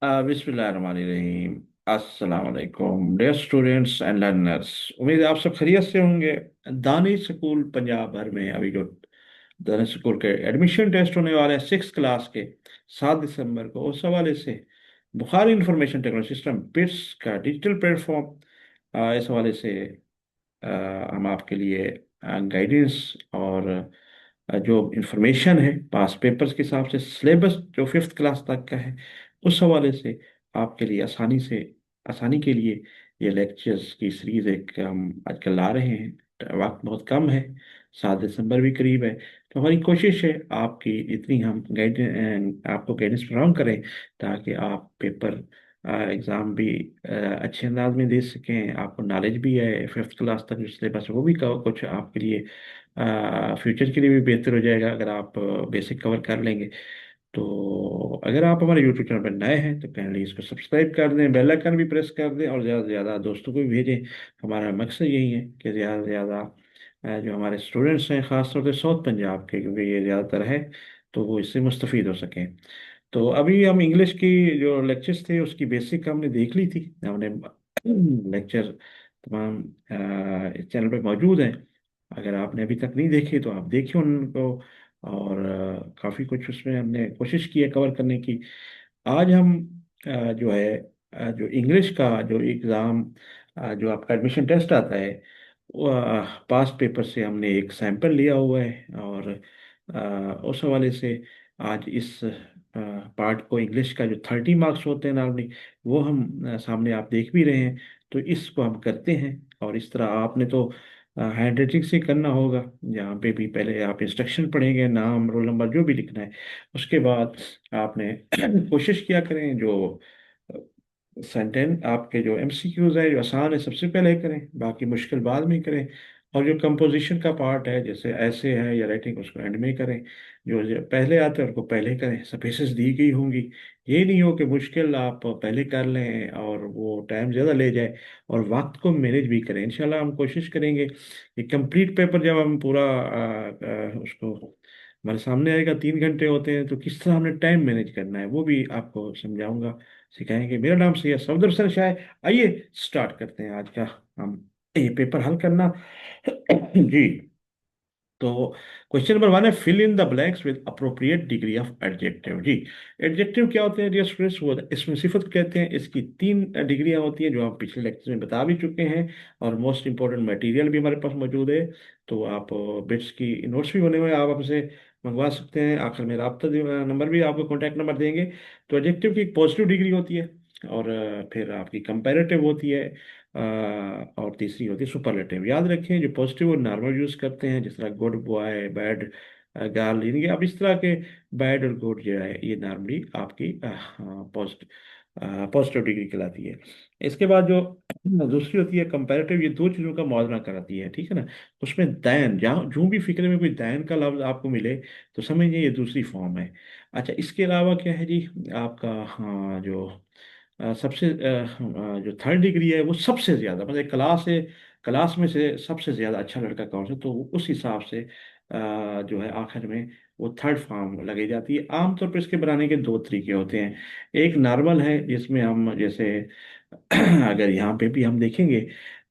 बिस्मिल्लाहिर्रहमानिर्रहीम। अस्सलाम वालेकुम डियर स्टूडेंट्स एंड लर्नर्स। उम्मीद है आप सब खैरियत से होंगे। दानिश स्कूल पंजाब भर में अभी जो दानिश स्कूल के एडमिशन टेस्ट होने वाले हैं 6 क्लास के 7 दिसंबर को, उस हवाले से Bukhari information technology system bits का डिजिटल प्लेटफॉर्म, इस हवाले से अ, हम आपके लिए गाइडेंस और जो इंफॉर्मेशन है पास पेपर्स के हिसाब से सिलेबस जो 5th क्लास तक का है, उस हवाले से आपके लिए आसानी के लिए ये लेक्चर्स की सीरीज एक हम आजकल ला रहे हैं। वक्त बहुत कम है, 7 दिसंबर भी करीब है, तो हमारी कोशिश है आपकी इतनी हम गाइड आपको गाइडेंस फराहम करें ताकि आप पेपर एग्ज़ाम भी अच्छे अंदाज में दे सकें। आपको नॉलेज भी है, 5th क्लास तक जो सिलेबस है वो भी कुछ आपके लिए फ्यूचर के लिए भी बेहतर हो जाएगा अगर आप बेसिक कवर कर लेंगे। तो अगर आप हमारे यूट्यूब चैनल पर नए हैं तो काइंडली इसको सब्सक्राइब कर दें, बेल आइकन भी प्रेस कर दें और ज़्यादा से ज़्यादा दोस्तों को भी भेजें। हमारा मकसद यही है कि ज़्यादा से ज़्यादा जो हमारे स्टूडेंट्स हैं ख़ासतौर से साउथ पंजाब के, क्योंकि ये ज़्यादातर है, तो वो इससे मुस्तफ़ीद हो सकें। तो अभी हम इंग्लिश की जो लेक्चर्स थे उसकी बेसिक हमने देख ली थी। हमने लेक्चर तमाम इस चैनल पे मौजूद हैं। अगर आपने अभी तक नहीं देखे तो आप देखिए उनको। और काफ़ी कुछ उसमें हमने कोशिश की है कवर करने की। आज हम जो है जो इंग्लिश का जो एग्ज़ाम जो आपका एडमिशन टेस्ट आता है, पास पेपर से हमने एक सैंपल लिया हुआ है। और उस हवाले से आज इस पार्ट को, इंग्लिश का जो 30 मार्क्स होते हैं नॉर्मली, वो हम सामने आप देख भी रहे हैं। तो इसको हम करते हैं और इस तरह आपने तो हैंड राइटिंग से करना होगा। यहाँ पे भी पहले आप इंस्ट्रक्शन पढ़ेंगे, नाम रोल नंबर जो भी लिखना है। उसके बाद आपने कोशिश किया करें जो सेंटेंस आपके जो एमसीक्यूज है जो आसान है सबसे पहले करें, बाकी मुश्किल बाद में करें। और जो कंपोजिशन का पार्ट है जैसे ऐसे है या राइटिंग, उसको एंड में करें। जो पहले आते हैं उनको पहले करें, स्पेसेस दी गई होंगी। ये नहीं हो कि मुश्किल आप पहले कर लें और वो टाइम ज़्यादा ले जाए। और वक्त को मैनेज भी करें। इंशाल्लाह हम कोशिश करेंगे कि कंप्लीट पेपर जब हम पूरा उसको हमारे सामने आएगा, 3 घंटे होते हैं, तो किस तरह हमने टाइम मैनेज करना है वो भी आपको समझाऊंगा, सिखाएंगे। मेरा नाम सैयद सफदर हसन शाह है। आइए स्टार्ट करते हैं आज का हम ये पेपर हल करना। जी। तो क्वेश्चन नंबर 1 है, fill in the blanks with appropriate degree of adjective. जी, एडजेक्टिव क्या होते हैं डियर स्टूडेंट्स? वो इसमें सिफत कहते हैं। इसकी 3 डिग्रियां होती हैं जो हम पिछले लेक्चर में बता भी चुके हैं। और मोस्ट इंपॉर्टेंट मटेरियल भी हमारे पास मौजूद है। तो आप बिट्स की नोट्स भी बने हुए हैं, आप हमसे मंगवा सकते हैं। आखिर में राब्ता नंबर भी, आपको कॉन्टैक्ट नंबर देंगे। तो एडजेक्टिव की एक पॉजिटिव डिग्री होती है, और फिर आपकी कंपैरेटिव होती है, और तीसरी होती है सुपरलेटिव। याद रखें जो पॉजिटिव और नॉर्मल यूज करते हैं, जिस तरह गुड बॉय, बैड गर्ल, यानी कि अब इस तरह के बैड और गुड जो है ये नॉर्मली आपकी पॉजिटिव पॉजिटिव डिग्री कहलाती है। इसके बाद जो दूसरी होती है कंपैरेटिव, ये दो चीज़ों का मौजना कराती है, ठीक है ना। उसमें दैन, जहाँ जो भी फिक्रे में कोई दैन का लफ्ज आपको मिले तो समझिए ये दूसरी फॉर्म है। अच्छा, इसके अलावा क्या है जी आपका, हाँ, जो सबसे जो 3rd डिग्री है वो सबसे ज़्यादा, मतलब क्लास में से सबसे ज़्यादा अच्छा लड़का कौन सा, तो उस हिसाब से जो है आखिर में वो 3rd फॉर्म लगाई जाती है। आमतौर पर इसके बनाने के 2 तरीके होते हैं। एक नॉर्मल है जिसमें हम जैसे अगर यहाँ पे भी हम देखेंगे,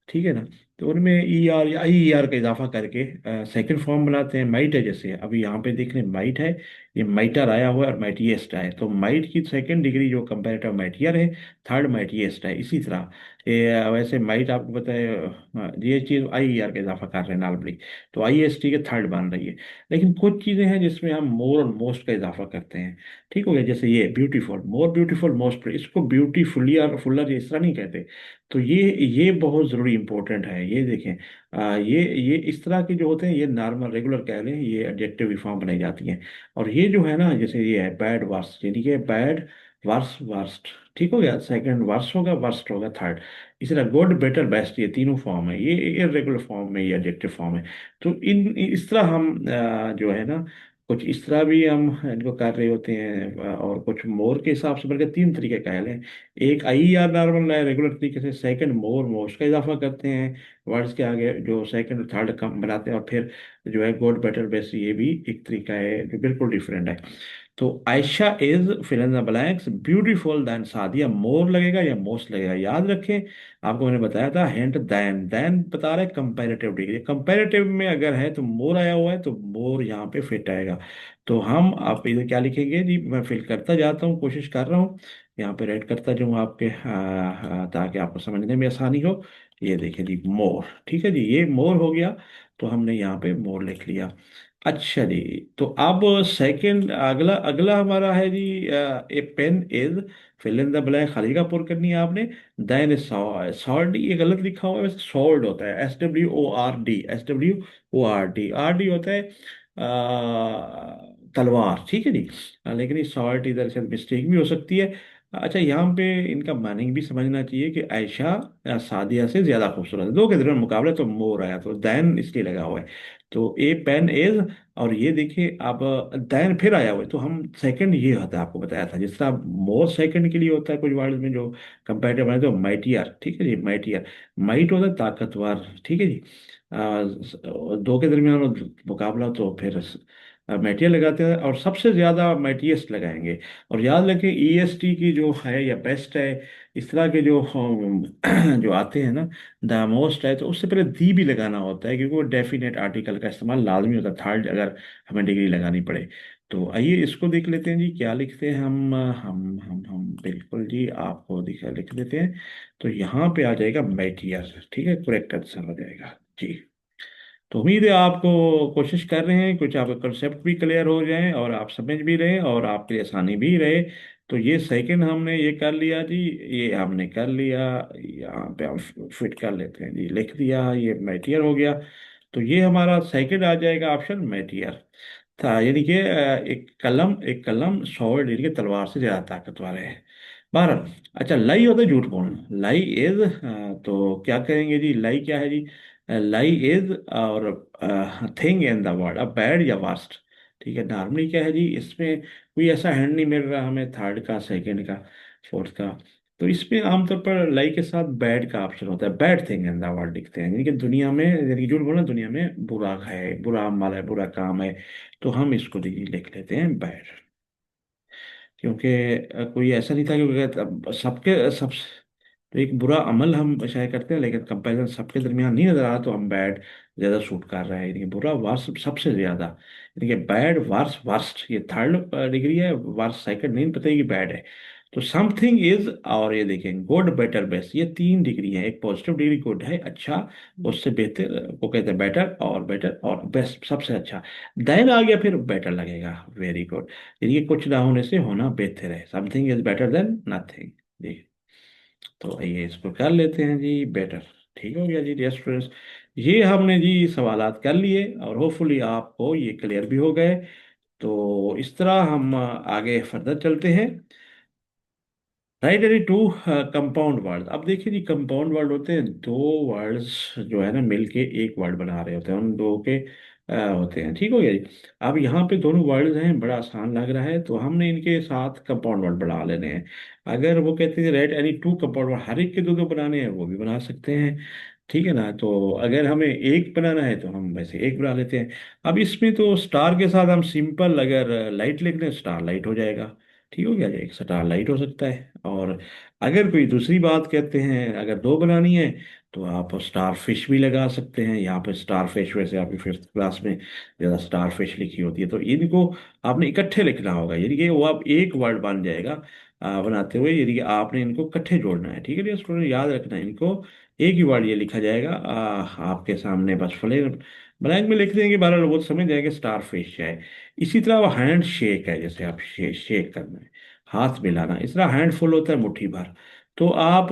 ठीक है ना, तो उनमें ई आर या आई आर का इजाफा करके 2nd फॉर्म बनाते हैं। माइट है, जैसे अभी यहाँ पे देख रहे हैं माइट है, ये माइटर आया हुआ है और माइटिएस्ट है, तो माइट की 2nd डिग्री जो कंपेरेटिव माइटियर है, 3rd माइटिएस्ट है। इसी तरह वैसे माइट आपको पता है, ये चीज़ आई आर का इजाफा कर रहे हैं नॉर्मली, तो आई एस टी के 3rd बन रही है। लेकिन कुछ चीज़ें हैं जिसमें हम मोर और मोस्ट का इजाफा करते हैं, ठीक हो गया। जैसे ये ब्यूटीफुल, मोर ब्यूटीफुल, मोस्ट, इसको ब्यूटीफुली और फुलर इस तरह नहीं कहते। तो ये बहुत ज़रूरी इंपॉर्टेंट है। ये देखें, ये इस तरह के जो होते हैं ये नॉर्मल रेगुलर कह लें, ये एडजेक्टिव फॉर्म बनाई जाती हैं। और ये जो है ना, जैसे ये है बैड वर्स, यानी कि बैड वर्स वर्स्ट, ठीक हो गया। 2nd वर्स होगा, वर्स्ट होगा 3rd। इसी तरह गुड बेटर बेस्ट, ये तीनों फॉर्म है, ये इरेगुलर फॉर्म में, ये एडजेक्टिव फॉर्म है। तो इस तरह हम जो है ना, कुछ इस तरह भी हम इनको कर रहे होते हैं, और कुछ मोर के हिसाब से, बल्कि 3 तरीके कह लें। एक आई आर नॉर्मल है रेगुलर तरीके से, 2nd मोर मोस्ट का इजाफा करते हैं वर्ड्स के आगे, जो 2nd और 3rd कम बनाते हैं। और फिर जो है गुड बेटर बेस्ट, ये भी एक तरीका है जो बिल्कुल डिफरेंट है। तो Ayesha is fill in the blanks beautiful then Sadia, more लगेगा या मोस्ट लगेगा, याद रखें आपको मैंने बताया था हिंट, देन देन बता रहे कंपैरेटिव डिग्री, कंपैरेटिव में अगर है तो मोर आया हुआ है तो मोर यहाँ पे फिट आएगा। तो हम आप इधर क्या लिखेंगे जी, मैं फिल करता जाता हूँ, कोशिश कर रहा हूँ यहाँ पे रेड करता जाऊँ आपके ताकि आपको समझने में आसानी हो। ये देखिए जी मोर, ठीक है जी, ये मोर हो गया, तो हमने यहाँ पे मोर लिख लिया। अच्छा जी, तो अब सेकंड अगला अगला हमारा है जी, a pen is fill in the blank, खाली का पुर करनी है आपने। देन सॉर्ड, ये गलत लिखा हुआ है, वैसे सॉर्ड होता है, SWORD, SWORD होता है तलवार, ठीक है जी। लेकिन ये सॉर्ट इधर से मिस्टेक भी हो सकती है। अच्छा, यहाँ पे इनका मीनिंग भी समझना चाहिए कि आयशा सादिया से ज्यादा खूबसूरत है, दो के दरमियान मुकाबला, तो मोर आया तो दैन इसलिए लगा हुआ है। तो ए पेन इज, और ये देखिए अब दैन फिर आया हुआ है, तो हम सेकंड ये होता है, आपको बताया था जिस तरह मोर सेकंड के लिए होता है कुछ वर्ड में जो कंपेरेटिव बने, तो माइटियर, ठीक है जी, माइटियर, माइट होता है ताकतवर, ठीक है जी। दो के दरमियान मुकाबला तो फिर मेटियर लगाते हैं, और सबसे ज्यादा मेटियस्ट लगाएंगे। और याद रखें EST की जो है या बेस्ट है, इस तरह के जो जो आते हैं ना, द मोस्ट है, तो उससे पहले दी भी लगाना होता है, क्योंकि वो डेफिनेट आर्टिकल का इस्तेमाल लाजमी होता है थर्ड, अगर हमें डिग्री लगानी पड़े। तो आइए इसको देख लेते हैं जी, क्या लिखते हैं हम बिल्कुल जी, आपको दिखा लिख देते हैं। तो यहाँ पे आ जाएगा मेटियर, ठीक है, करेक्ट आंसर हो जाएगा जी। तो उम्मीद है आपको, कोशिश कर रहे हैं कुछ आपका कंसेप्ट भी क्लियर हो जाए और आप समझ भी रहे और आपके लिए आसानी भी रहे। तो ये सेकंड हमने ये कर लिया जी, ये हमने कर लिया, यहाँ पे हम फिट कर लेते हैं जी, लिख दिया, ये मेटियर हो गया। तो ये हमारा सेकंड आ जाएगा ऑप्शन, मेटियर था, यानी कि एक कलम सॉर्ड, यानी कि तलवार से ज्यादा ताकतवर है। बहरहाल, अच्छा लाई होता है झूठ बोलना, लाई इज, तो क्या करेंगे जी, लाई क्या है जी, लाई इज और थिंग इन द वर्ड, अब बैड या वास्ट, ठीक है। नॉर्मली क्या है जी, इसमें कोई ऐसा हैंड नहीं मिल रहा हमें, थर्ड का, सेकंड का, फोर्थ का, तो इसमें आमतौर पर लाई के साथ बैड का ऑप्शन होता है, bad thing in the world लिखते हैं, यानी कि दुनिया में, यानी कि झूठ बोलना दुनिया में बुरा है, बुरा अमल है, बुरा काम है, तो हम इसको लिख लेते हैं बैड। क्योंकि कोई ऐसा नहीं था, क्योंकि सबके सब, तो एक बुरा अमल हम शायद करते हैं, लेकिन कंपैरिजन सबके दरमियान नहीं नजर आ रहा, तो हम बैड ज्यादा सूट कर रहा है, यानी कि बुरा वर्स सबसे ज्यादा, यानी कि बैड वर्स वर्स्ट, ये थर्ड डिग्री है, वर्स सेकंड नहीं, पता है कि बैड है। तो समथिंग इज, और ये देखें गुड बेटर बेस्ट, ये तीन डिग्री है, एक पॉजिटिव डिग्री गुड है अच्छा, उससे बेहतर को कहते हैं बेटर और बेस्ट सबसे अच्छा, देन आ गया फिर बेटर लगेगा, वेरी गुड, यानी कि कुछ ना होने से होना बेहतर है, something is better than nothing. तो आइए इसको कर लेते हैं जी बेटर, ठीक हो गया जी डियर स्टूडेंट्स। ये हमने जी सवालात कर लिए और होपफुली आपको ये क्लियर भी हो गए। तो इस तरह हम आगे फर्दर चलते हैं। Write any two compound word, अब देखिए जी, कंपाउंड वर्ड होते हैं दो वर्ड्स जो है ना मिलके एक वर्ड बना रहे होते हैं, उन दो के होते हैं, ठीक हो गया जी। अब यहाँ पे दोनों वर्ड्स हैं, बड़ा आसान लग रहा है, तो हमने इनके साथ कंपाउंड वर्ड बना लेने हैं। अगर वो कहते हैं write any two compound word, हर एक के दो दो बनाने हैं, वो भी बना सकते हैं, ठीक है ना। तो अगर हमें एक बनाना है तो हम वैसे एक बना लेते हैं। अब इसमें तो स्टार के साथ हम सिंपल, अगर लाइट लिख दें स्टार लाइट हो जाएगा, ठीक हो गया जी, एक स्टार लाइट हो सकता है। और अगर कोई दूसरी बात कहते हैं, अगर दो बनानी है, तो आप स्टार फिश भी लगा सकते हैं, यहाँ पे स्टार फिश, वैसे आपकी फिफ्थ क्लास में ज़्यादा स्टार फिश लिखी होती है, तो इनको आपने इकट्ठे लिखना होगा, यानी कि वो आप एक वर्ड बन जाएगा बनाते हुए, यानी कि आपने इनको इकट्ठे जोड़ना है, ठीक है जी स्टूडेंट, याद रखना है इनको, एक ही वर्ड ये लिखा जाएगा आपके सामने, बस फले ब्लैंक में लिख देंगे, बारह लोग समझ जाएंगे स्टार फिश है। इसी तरह वो हैंड शेक है, जैसे आप शेक करना है, हाथ मिलाना, इस तरह हैंड फुल होता है मुट्ठी भर। तो आप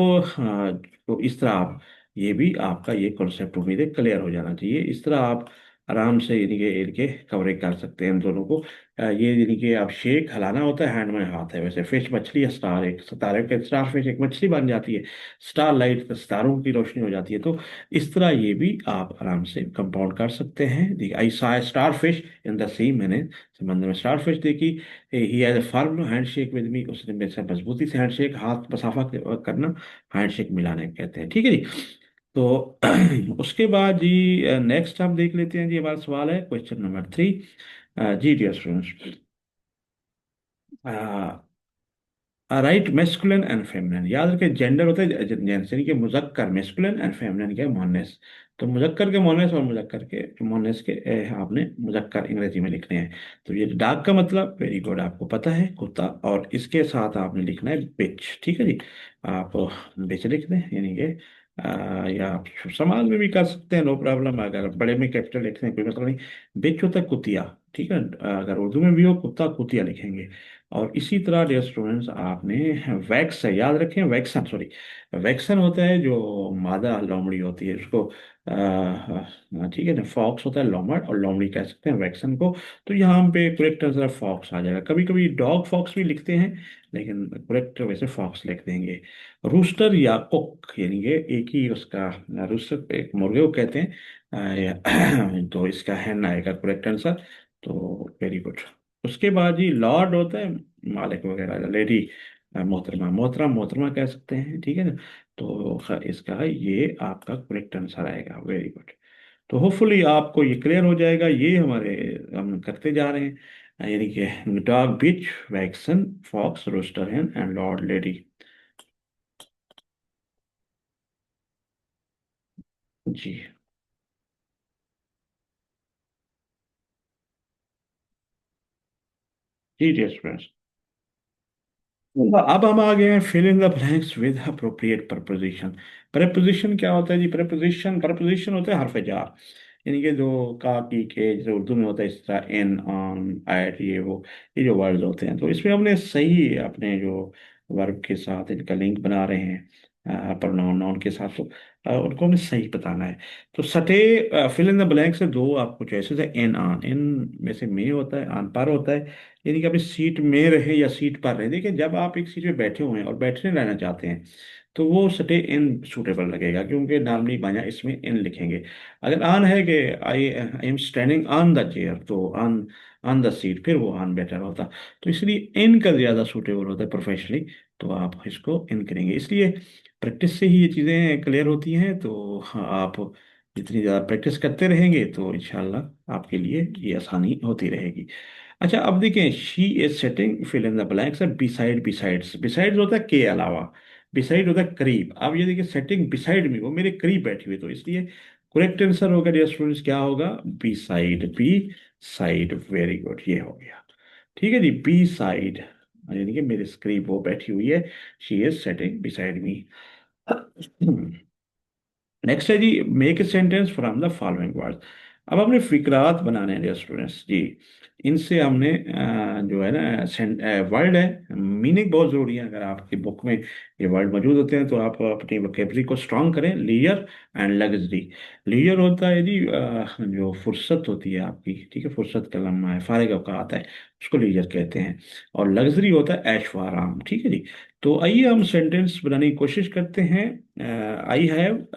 तो इस तरह आप, ये भी आपका ये कॉन्सेप्ट उम्मीद है क्लियर हो जाना चाहिए, इस तरह आप आराम से यानी कि इनके कवरेज कर सकते हैं इन दोनों को। ये यानी कि आप शेक हलाना होता है, हैंड में हाथ है, वैसे फिश मछली है, स्टार एक सितारे के, स्टार फिश एक मछली बन जाती है, स्टार लाइट सितारों की रोशनी हो जाती है। तो इस तरह ये भी आप आराम से कंपाउंड कर सकते हैं। देखिए आई सा स्टार फिश इन द सी, मैंने समंदर में स्टार फिश देखी, he has a firm handshake with me, उसने मेरे से मजबूती से हैंडशेक, हाथ मसाफा करना, हैंडशेक मिलाने कहते हैं, ठीक है जी। तो उसके बाद जी नेक्स्ट हम देख लेते हैं जी, हमारा सवाल है क्वेश्चन नंबर 3 जी dear students. Right, masculine and feminine, याद रखें जेंडर होता है जेंट्स, यानी कि मुजक्कर मेस्कुलिन एंड फेमिनिन के मोनेस। तो मुजक्कर के मोनेस और मुजक्कर के मोनेस के आपने मुजक्कर अंग्रेजी में लिखने हैं। तो ये डाक का मतलब वेरी गुड, आपको पता है कुत्ता, और इसके साथ आपने लिखना है बिच, ठीक है जी। आप बिच लिख दें, यानी कि या आप समाज में भी कर सकते हैं, नो प्रॉब्लम, अगर बड़े में कैपिटल लिखते हैं कोई मतलब नहीं। बिच होता है कुतिया, ठीक है। अगर उर्दू में भी हो कुत्ता, कुतिया लिखेंगे। और इसी तरह डियर स्टूडेंट्स, आपने वैक्स है, याद रखें वैक्सन, सॉरी, वैक्सन होता है जो मादा लोमड़ी होती है उसको, ठीक है ना, फॉक्स होता है लोमड़, और लोमड़ी कह सकते हैं वैक्सन को। तो यहाँ पे करेक्ट आंसर फॉक्स आ जाएगा। कभी कभी डॉग फॉक्स भी लिखते हैं, लेकिन करेक्ट वैसे फॉक्स लिख देंगे। रूस्टर या कुक, यानी कि एक ही उसका, रूस्टर एक मुर्गे को कहते हैं, तो इसका हैन आएगा करेक्ट आंसर। तो वेरी गुड। उसके बाद जी लॉर्ड होता है मालिक वगैरह, लेडी, मोहतरमा, मोहतरम, मोहतरमा कह सकते हैं, ठीक है ना। तो इसका ये आपका करेक्ट आंसर आएगा, वेरी गुड। तो होपफुली आपको ये क्लियर हो जाएगा, ये हमारे हम करते जा रहे हैं, यानी कि dog, bitch, vixen, fox, rooster hen and lord, lady. जी जी डियर स्टूडेंट्स, अब हम आ गए हैं fill in the blanks with appropriate preposition. Preposition क्या होता है जी? प्रपोजिशन, प्रपोजिशन होता है हरफ जार, यानी कि जो का, की, के, जैसे उर्दू में होता है इस तरह इन, ऑन, एट, ये वो, ये जो वर्ड्स होते हैं, तो इसमें हमने सही अपने जो वर्ब के साथ इनका लिंक बना रहे हैं, प्रोनाउन नाउन के साथ, तो उनको हमें सही बताना है। तो सटे फिल इन द ब्लैंक से दो आपको चॉइसेस है, इन, ऑन। इन में से में होता है, आन पर होता है, यानी कि अपनी सीट में रहे या सीट पर रहे। देखिए जब आप एक सीट पे बैठे हुए हैं और बैठने रहना चाहते हैं, तो वो सटे इन सूटेबल लगेगा, क्योंकि नॉर्मली बाया इसमें इन लिखेंगे। अगर आन है कि I I am standing on the chair, तो ऑन, ऑन द सीट, फिर वो ऑन बेटर होता। तो इसलिए इन का ज़्यादा सूटेबल होता है प्रोफेशनली, तो आप इसको इन करेंगे। इसलिए प्रैक्टिस से ही ये चीज़ें क्लियर होती हैं। तो हाँ, आप जितनी ज़्यादा प्रैक्टिस करते रहेंगे तो इंशाल्लाह आपके लिए ये आसानी होती रहेगी। अच्छा अब देखें, she is setting fill in the blanks, beside, besides, besides होता है के अलावा, बिसाइड होता है करीब। अब ये देखिए सेटिंग बिसाइड मी, वो मेरे करीब बैठी हुई, तो इसलिए करेक्ट आंसर होगा डियर स्टूडेंट्स, क्या होगा? Beside, beside, very good, ये हो गया। ठीक है जी, बी साइड, यानी कि मेरे करीब वो बैठी हुई है, she is setting beside me. Next है जी, make a sentence from the following word. अब हमने फिक्रात बनाने हैं स्टूडेंट्स जी। इनसे हमने जो है ना वर्ड है, मीनिंग बहुत ज़रूरी है। अगर आपकी बुक में ये वर्ड मौजूद होते हैं तो आप अपनी वोकेबलरी को स्ट्रांग करें। Leisure and luxury. लीजर होता है जी जो फुर्सत होती है आपकी, ठीक है, फुर्सत का लम्हा है, फारिग अवकात है, उसको लीजर कहते हैं। और लग्जरी होता है ऐश व आराम, ठीक है जी। तो आइए हम सेंटेंस बनाने की कोशिश करते हैं। आई हैव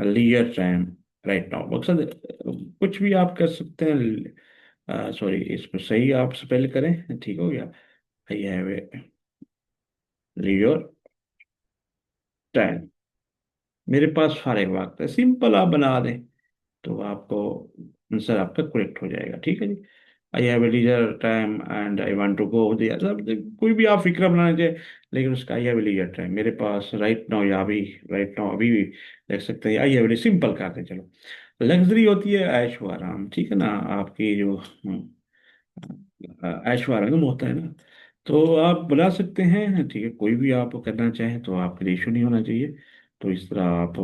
लीयर टाइम राइट नाउ, मकसद कुछ भी आप कर सकते हैं। सॉरी, इसमें सही आप स्पेल करें, ठीक हो गया। आई हैव ए लीयर टाइम, मेरे पास फारिग वक्त है, सिंपल आप बना दें तो आपको आंसर आपका करेक्ट हो जाएगा, ठीक है जी। I have a leisure time and I want to go दिया, सब कोई भी आप फिक्रा बनाना चाहिए, लेकिन उसका I have a leisure time, मेरे पास राइट नाउ, या अभी, राइट नाउ अभी भी देख सकते हैं। आई हैव ए, सिंपल करते हैं चलो। लग्जरी होती है ऐश व आराम, ठीक है ना, आपकी जो ऐश व आराम होता है ना, तो आप बुला सकते हैं, ठीक है, कोई भी आप करना चाहें तो आपके लिए इशू नहीं होना चाहिए। तो इस तरह आप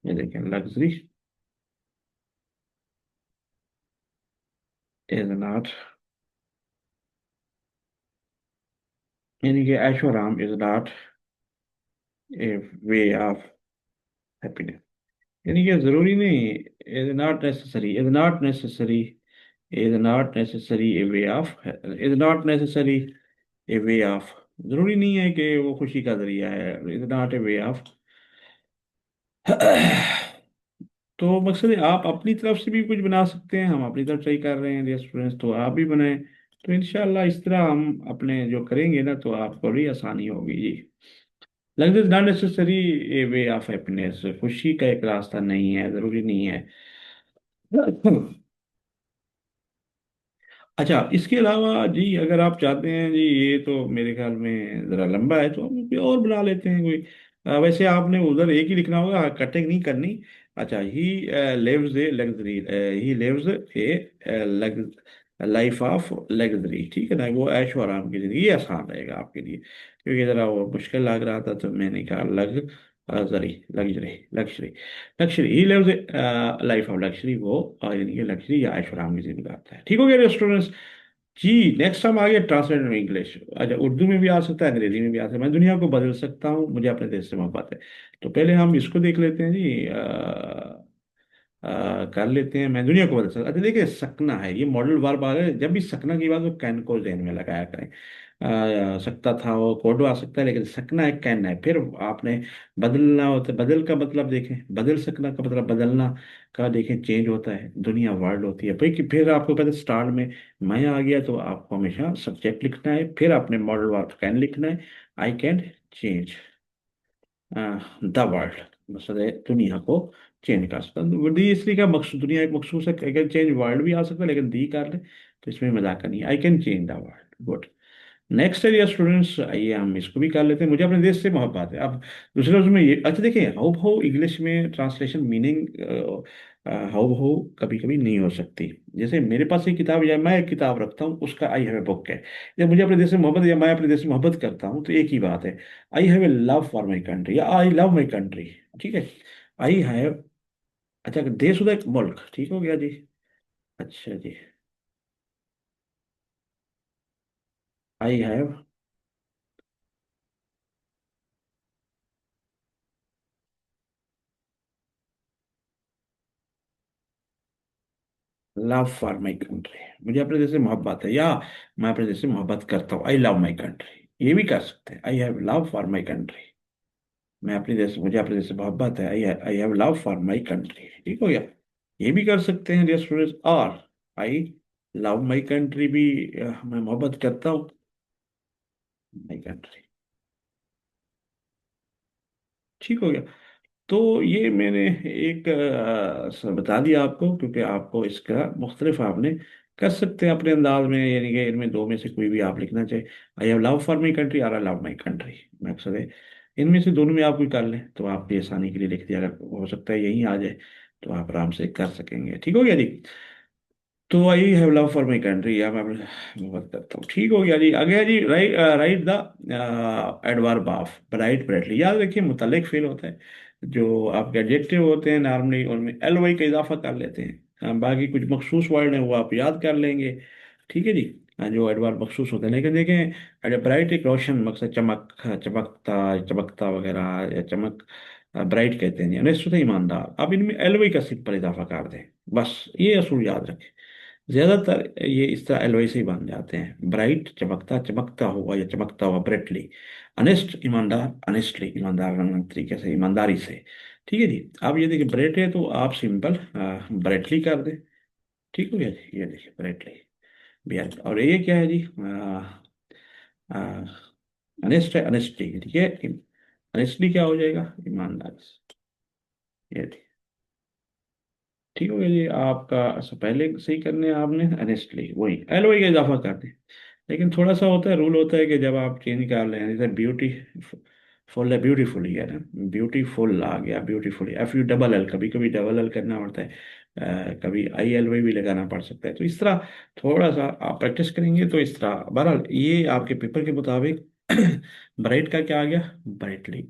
ये देखें, लग्जरी इज नॉट, यानी कि ऐशो आराम is not a way of happiness, यानी कि जरूरी नहीं, is not necessary, is not necessary, is not necessary a way of, is not necessary a way of, जरूरी नहीं है कि वो खुशी का जरिया है, is not a way of. तो मकसद है आप अपनी तरफ से भी कुछ बना सकते हैं, हम अपनी तरफ से ही कर रहे हैं डियर स्टूडेंट्स, तो आप भी बनाएं। तो इंशाल्लाह इस तरह हम अपने जो करेंगे ना, तो आपको बड़ी आसानी होगी जी। Luxury is not necessary a way of happiness, खुशी का एक रास्ता नहीं है, जरूरी नहीं है। अच्छा, इसके अलावा जी अगर आप चाहते हैं जी, ये तो मेरे ख्याल में ज़रा लंबा है, तो हम कोई और बना लेते हैं कोई। वैसे आपने उधर एक ही लिखना होगा, कटिंग नहीं करनी। अच्छा, he lives a luxury, he lives a life of luxury, ठीक है ना, वो ऐशो आराम की जिंदगी, ये आसान रहेगा आपके लिए, क्योंकि ज़रा वो मुश्किल लग रहा था, तो मैंने कहा luxury, luxury, luxury, luxury, he lives a life of luxury, वो यानी कि लग्जरी या ऐशो आराम की जिंदगी गुजारता है। ठीक हो गया स्टूडेंट्स। जी, नेक्स्ट हम आ गया ट्रांसलेटर इंग्लिश। अच्छा, उर्दू में भी आ सकता है, अंग्रेजी में भी आ सकता है, मैं दुनिया को बदल सकता हूँ, मुझे अपने देश से मोहब्बत है। तो पहले हम इसको देख लेते हैं जी। कर लेते हैं, मैं दुनिया को बदल सकता। अच्छा देखिए, सकना है, ये मॉडल वर्ब आ रहा है, जब भी सकना की बात हो कैन को जहन में लगाया करें। सकता था, वो कोड आ सकता है, लेकिन सकना है, कैन है, फिर आपने बदलना होता है। बदल का मतलब देखें, बदल सकना का मतलब बदलना का देखें, चेंज होता है, दुनिया वर्ल्ड होती है भाई। कि फिर आपको पता है स्टार्ट में मैं आ गया, तो आपको हमेशा सब्जेक्ट लिखना है, फिर आपने मॉडल वर्ब कैन लिखना है। I can change the world, मतलब है दुनिया को चेंज कर सकता है। दी इसलिए का मकसूद, दुनिया एक मखसूस है, आई कैन चेंज वर्ल्ड भी आ सकता है, लेकिन दी कर ले तो इसमें मजाक नहीं, I can change the world. Good. Next है या स्टूडेंट्स, आइए हम इसको भी कर लेते हैं, मुझे अपने देश से मोहब्बत है। अब दूसरे उसमें ये, अच्छा देखिए, हाउ हाउ इंग्लिश में ट्रांसलेशन मीनिंग हाउ हाउ कभी कभी नहीं हो सकती। जैसे मेरे पास एक किताब, या मैं एक किताब रखता हूँ, उसका आई हैव ए बुक है, या मुझे अपने देश से मोहब्बत, या मैं अपने देश से मोहब्बत करता हूँ, तो एक ही बात है। आई have A love for my country, या आई लव माई कंट्री। ठीक है। आई हैव, अच्छा देश होता है एक मुल्क, ठीक हो गया जी। अच्छा जी, I have love for my country, मुझे अपने देश से मोहब्बत है, या मैं अपने देश से मोहब्बत करता हूँ, आई लव माई कंट्री, ये भी कर सकते हैं, I have love for my country. मैं अपने देश, मुझे अपने देश से मोहब्बत है, I I have love for my country, ठीक हो गया। ये भी कर सकते हैं डियर स्टूडेंट्स। और आई लव माई कंट्री भी, मैं मोहब्बत करता हूँ माई कंट्री, ठीक हो गया। तो ये मैंने एक बता दिया आपको, क्योंकि आपको इसका मुख्तलिफ आपने कर सकते हैं अपने अंदाज में, यानी कि इनमें दो में से कोई भी आप लिखना चाहे, आई have love for my country और आई लव माई कंट्री, मकसद है इनमें से दोनों में आप कोई कर लें, तो आपकी आसानी के लिए लिख दिया, अगर हो सकता है यही आ जाए, तो आप आराम से कर सकेंगे। ठीक हो गया जी। तो आई have love for my country, या मैं बात करता हूँ, ठीक हो गया जी। आगे है जी, write, write the adverb of bright brightly, याद रखिए मुतल्लिक फेल होता है, जो आपके एडजेक्टिव होते हैं नॉर्मली उनमें एल वाई का इजाफा कर लेते हैं। बाकी कुछ मखसूस वर्ड हैं वो आप याद कर लेंगे, ठीक है जी। जो एडवर्ब मखसूस होते हैं, लेकिन देखें ब्राइट एक रोशन, मकसद चमक, चमकता, चमकता वगैरह, या चमक ब्राइट कहते हैं, यानी शुद्ध ईमानदार, आप इनमें एल वाई का सिंपल इजाफा कर दें, बस ये असूल याद रखें। ज्यादातर ये इस तरह एलवाई से ही बन जाते हैं, ब्राइट चमकता, चमकता हुआ या चमकता हुआ, ब्राइटली। अनेस्ट ईमानदार, अनेस्टली ईमानदार तरीके से, ईमानदारी से। ठीक है जी। अब ये देखिए ब्राइट है, तो आप सिंपल ब्राइटली कर दें, ठीक हो गया जी। ये देखिए ब्राइटली भी है। और ये क्या है जी, अनेस्ट है, अनेस्टली, ठीक है। अनेस्टली क्या हो जाएगा, ईमानदारी से। ये ठीक हो गया जी आपका। पहले सही करने हैं आपने, अनेस्टली वही एल वाई का इजाफा कर दें। लेकिन थोड़ा सा होता है, रूल होता है कि जब आप चेंज कर रहे हैं, जैसे ब्यूटी फुल है, ब्यूटीफुल ही है ना, ब्यूटीफुल आ गया, beautiful, F U double L, कभी कभी डबल एल करना पड़ता है, कभी आई एल वाई भी लगाना पड़ सकता है, तो इस तरह थोड़ा सा आप प्रैक्टिस करेंगे, तो इस तरह बहरहाल ये आपके पेपर के मुताबिक ब्राइट का क्या आ गया, ब्राइटली।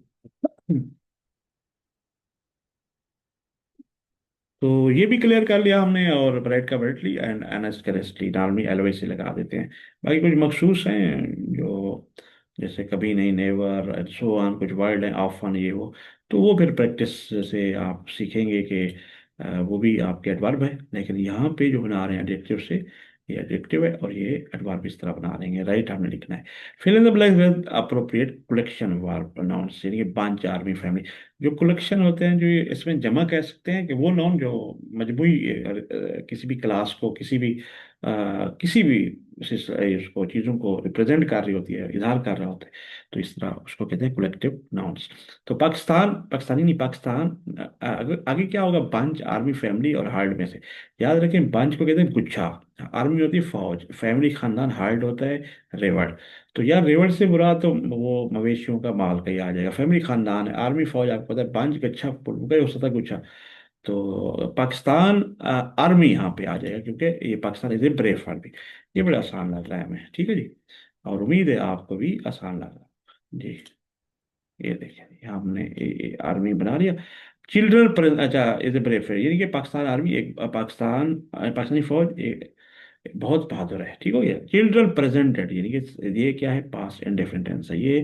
तो ये भी क्लियर कर लिया हमने, और ब्राइट का ब्राइटली एंड एनएस का रेस्टली, नॉर्मली एलवाई से लगा देते हैं। बाकी कुछ मखसूस हैं जो, जैसे कभी नहीं, नेवर, सो ऑन, कुछ वर्ड हैं ऑफन, ये वो, तो वो फिर प्रैक्टिस से आप सीखेंगे कि वो भी आपके एडवर्ब है, लेकिन यहाँ पे जो बना रहे हैं एडजेक्टिव से, ये एडजेक्टिव है, और ये एडवर्ब इस तरह बना रहे हैं, राइट हमने लिखना है। Fill in the blanks with appropriate collection verb pronouns, यानी कि बंच, आर्मी, फैमिली, जो कलेक्शन होते हैं, जो ये इसमें जमा कह सकते हैं, कि वो नाउन जो मजमूई किसी भी क्लास को, किसी भी उसको चीज़ों को रिप्रेजेंट कर रही होती है, इजहार कर रहा होता है, तो इस तरह उसको कहते हैं कलेक्टिव नाउन्स। तो पाकिस्तान, पाकिस्तानी नहीं, पाकिस्तान। आगे आगे क्या होगा, बंच, आर्मी, फैमिली और हार्ड में से। याद रखें, बंच को कहते हैं गुच्छा, आर्मी होती है फौज, फैमिली खानदान, हार्ड होता है रेवड़। तो यार रेवड़ से बुरा तो वो मवेशियों का माल का ही आ जाएगा, फैमिली खानदान है, आर्मी फौज आपको पता है, बंच गच्छा गए हो सकता गुच्छा। तो पाकिस्तान आर्मी यहाँ पे आ जाएगा, क्योंकि ये Pakistan is a brave army. ये बड़ा आसान लग रहा है हमें, ठीक है जी। और उम्मीद है आपको भी आसान लग रहा है जी। ये देखिए, ये हमने ये आर्मी बना लिया। चिल्ड्रन, अच्छा, इज ए ब्रेव, यानी कि पाकिस्तान आर्मी एक पाकिस्तानी फौज एक बहुत बहादुर है, ठीक हो गया। चिल्ड्रन प्रेजेंटेड, यानी कि ये क्या है, पास्ट इंडेफिनिट टेंस है ये,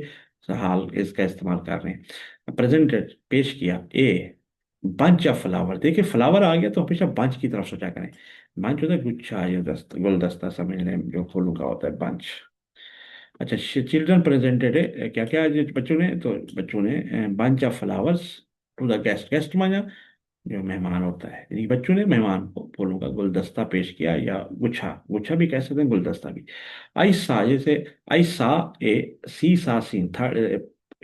हाल इसका इस्तेमाल कर रहे हैं। प्रेजेंटेड, पेश किया। ए बंच ऑफ फ्लावर, देखिए फ्लावर आ गया तो हमेशा बंच की तरफ सोचा करें। बंच होता है गुच्छा या दस्त गुलदस्ता समझ लें, जो फूलों का होता है बंच। अच्छा, चिल्ड्रन प्रेजेंटेड है, क्या क्या बच्चों ने, तो बच्चों ने bunch of flowers to the guest, guest माना जो मेहमान होता है, यानी बच्चों ने मेहमान को फूलों का गुलदस्ता पेश किया, या गुच्छा, गुच्छा भी कह सकते हैं, गुलदस्ता भी। आई सा, जैसे आई सा ए, सी सा सीन, थर्ड